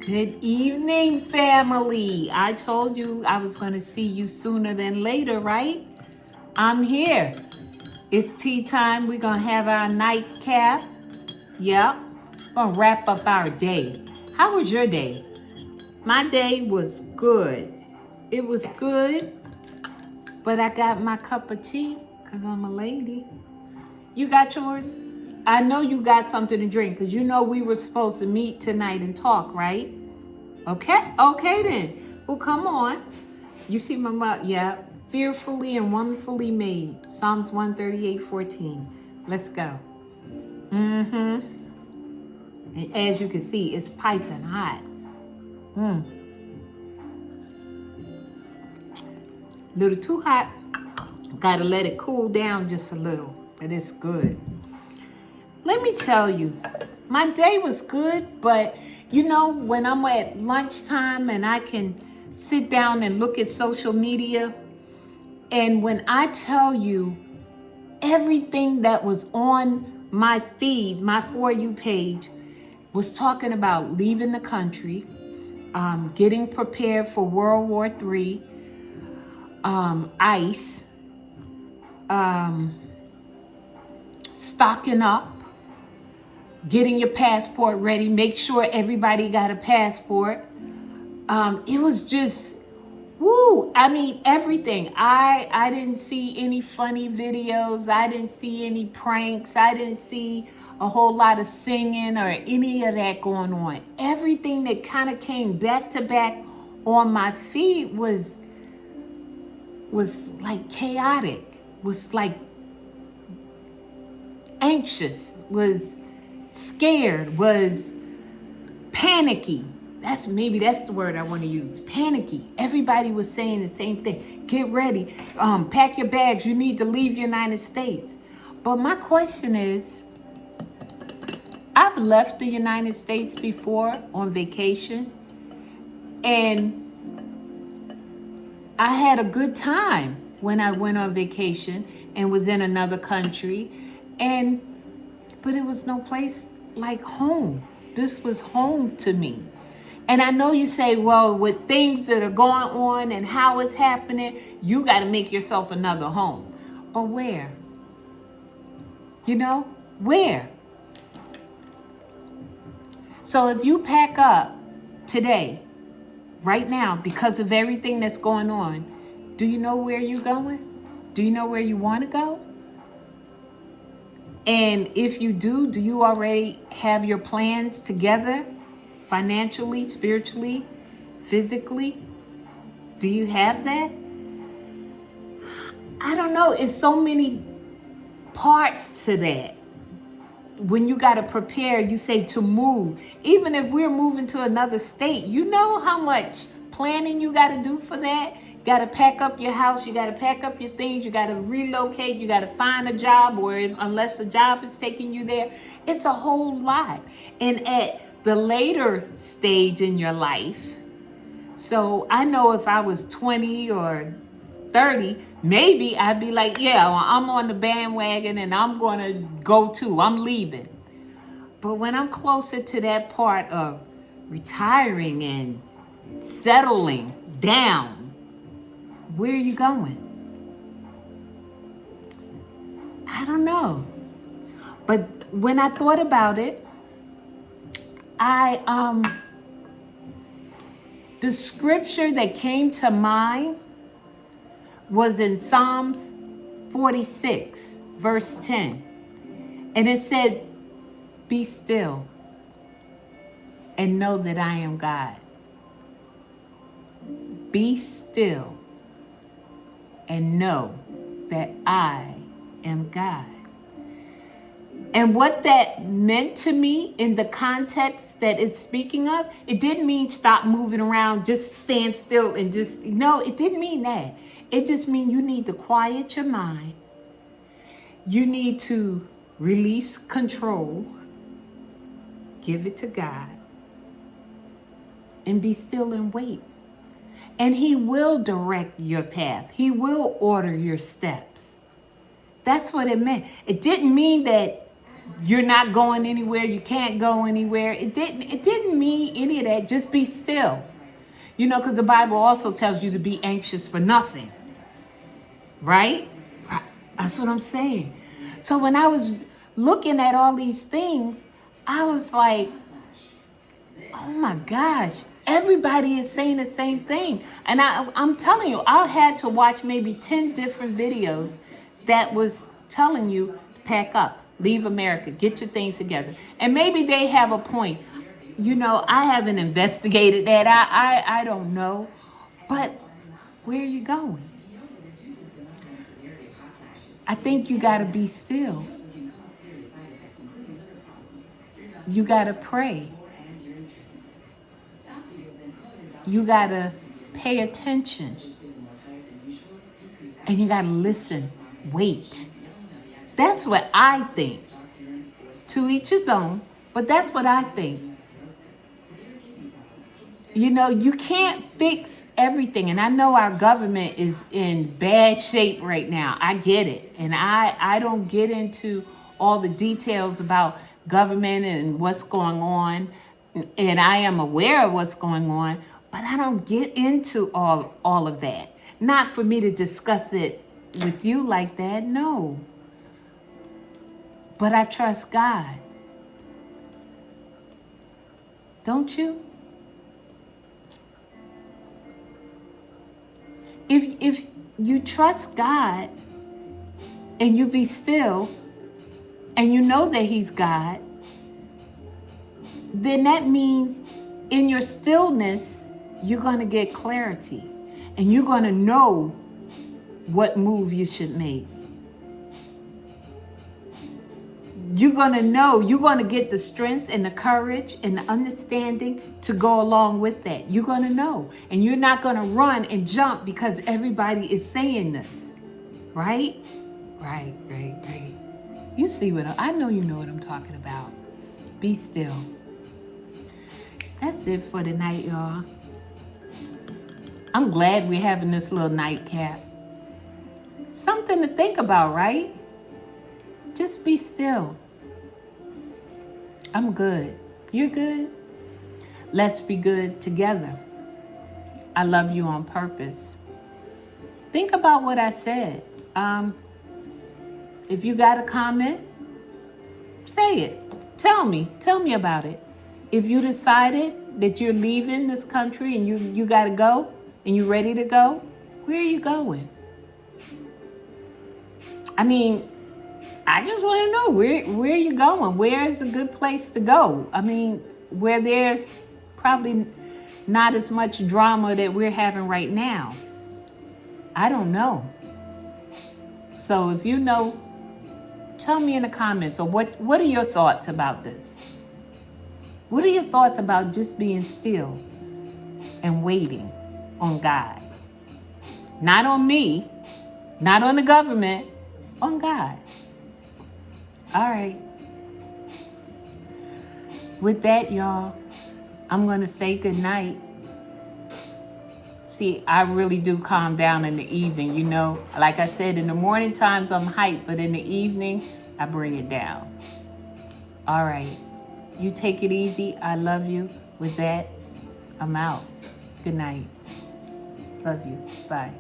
Good evening, family. I told you I was going to see you sooner than later, right? I'm here. It's tea time. We're going to have our nightcap. Yep. Going to wrap up our day. How was your day? My day was good. It was good, but I got my cup of tea because I'm a lady. You got yours? I know you got something to drink because you know we were supposed to meet tonight and talk, right? Okay then. Well, come on. You see my mouth? Yeah. Fearfully and wonderfully made. Psalms 138:14. Let's go. Mm-hmm. And as you can see, it's piping hot. Little too hot. Gotta let it cool down just a little. But it's good. Let me tell you, my day was good, but you know, when I'm at lunchtime and I can sit down and look at social media, and when I tell you everything that was on my feed, my For You page, was talking about leaving the country, getting prepared for World War III, ICE, stocking up, getting your passport ready, make sure everybody got a passport. It was just, woo, I mean, everything. I didn't see any funny videos. I didn't see any pranks. I didn't see a whole lot of singing or any of that going on. Everything that kind of came back to back on my feed was like chaotic, was like anxious, was scared, was panicky. That's the word I want to use. Panicky. Everybody was saying the same thing. Get ready. Pack your bags. You need to leave the United States. But my question is, I've left the United States before on vacation, and I had a good time when I went on vacation and was in another country, but it was no place like home. This was home to me. And I know you say, well, with things that are going on and how it's happening, you got to make yourself another home. But where? You know, where? So if you pack up today, right now, because of everything that's going on, do you know where you're going? Do you know where you want to go? And if you do you already have your plans together? Financially, spiritually, physically? Do you have that? I don't know. It's so many parts to that. When you got to prepare, you say to move. Even if we're moving to another state, you know how much planning you got to do for that? Got to pack up your house. You got to pack up your things. You got to relocate. You got to find a job, or unless the job is taking you there. It's a whole lot. And at the later stage in your life, so I know if I was 20 or 30, maybe I'd be like, yeah, well, I'm on the bandwagon and I'm going to go too. I'm leaving. But when I'm closer to that part of retiring and settling down, where are you going? I don't know. But when I thought about it, the scripture that came to mind was in Psalms 46, verse 10. And it said, be still and know that I am God. Be still and know that I am God. And what that meant to me in the context that it's speaking of, it didn't mean stop moving around, just stand still and just, no, it didn't mean that. It just means you need to quiet your mind. You need to release control, give it to God, and be still and wait. And He will direct your path. He will order your steps. That's what it meant. It didn't mean that You're not going anywhere. You can't go anywhere. It didn't mean any of that. Just be still. Because the Bible also tells you to be anxious for nothing. Right? Right. That's what I'm saying. So when I was looking at all these things, I was like, oh my gosh, everybody is saying the same thing. And I'm telling you, I had to watch maybe 10 different videos that was telling you, pack up, leave America, get your things together. And maybe they have a point. I haven't investigated that. I don't know. But where are you going? I think you got to be still. You got to pray. You got to pay attention. And you got to listen. Wait. That's what I think. To each his own, but that's what I think. You can't fix everything. And I know our government is in bad shape right now. I get it. And I don't get into all the details about government and what's going on. And I am aware of what's going on, but I don't get into all of that. Not for me to discuss it with you like that, no. But I trust God. Don't you? If you trust God and you be still and you know that He's God, then that means in your stillness, you're going to get clarity and you're going to know what move you should make. You're going to know, you're going to get the strength and the courage and the understanding to go along with that. You're going to know. And you're not going to run and jump because everybody is saying this. Right? Right. You see I know you know what I'm talking about. Be still. That's it for tonight, y'all. I'm glad we're having this little nightcap. Something to think about, right? Just be still. I'm good. You're good? Let's be good together. I love you on purpose. Think about what I said. If you got a comment, say it. Tell me about it. If you decided that you're leaving this country and you got to go and you're ready to go, where are you going? I just want to know where you going. Where is a good place to go? Where there's probably not as much drama that we're having right now. I don't know. So if you know, tell me in the comments. Or what are your thoughts about this? What are your thoughts about just being still and waiting on God? Not on me, not on the government, on God. All right. With that, y'all, I'm going to say good night. See, I really do calm down in the evening. Like I said, in the morning times I'm hyped, but in the evening, I bring it down. All right. You take it easy. I love you. With that, I'm out. Good night. Love you. Bye.